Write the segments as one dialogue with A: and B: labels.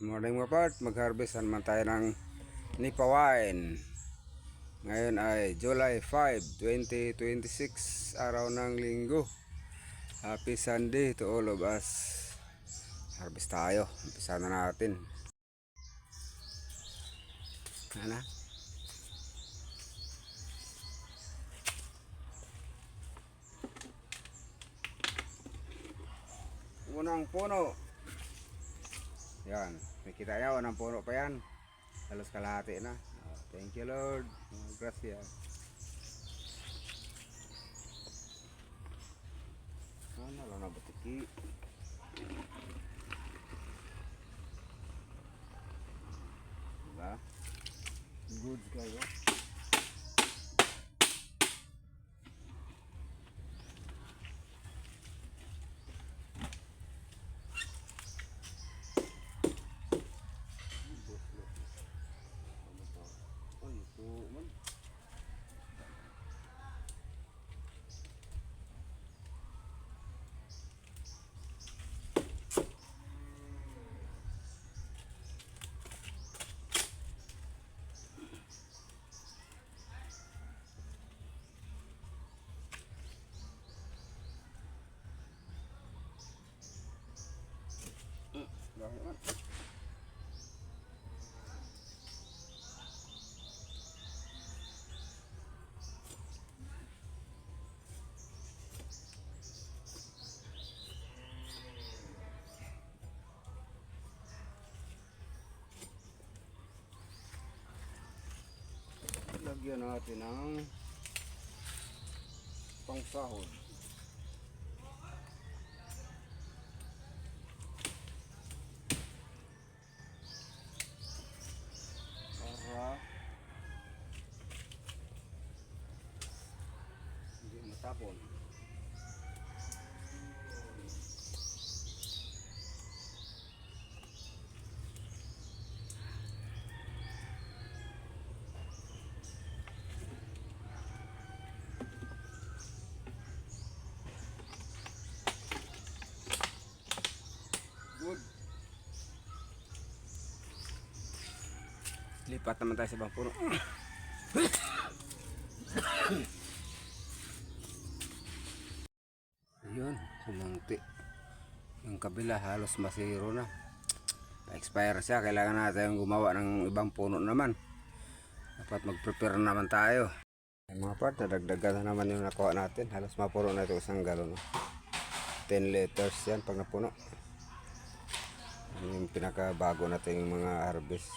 A: Morning mga part, mag-harvest naman tayo ng Nipah wine. Ngayon ay July 5, 2026, araw ng linggo. Happy Sunday to all of us. Harvest tayo, umpisa na natin. Ano? Unang puno. Yan, nakita nyo, unang puno pa yan. Halos kalahati na. Thank you Lord. Gracias. Ano lang na batiki. Diba? Good kayo. Lagyan natin ng pangsahod. Para hindi matapon. Good. Lipat naman tayo sa ibang puno. Ayun, sumunti. Yung kabila halos masiro na. Pa-expire siya. Kailangan natin gumawa ng ibang puno naman. Dapat mag-prepare naman tayo. Yung mga part, nadagdagan na naman yung nakuha natin. Halos mapuno na ito isang galon. 10 liters yan pag napuno. Yung pinakabago natin yung mga harvest.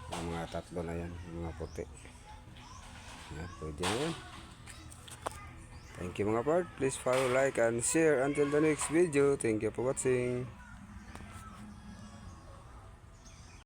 A: Yung mga tatlo na yan, yung mga puti. Yan, pwede na yan. Thank you mga part. Please follow, like, and share. Until the next video. Thank you for watching.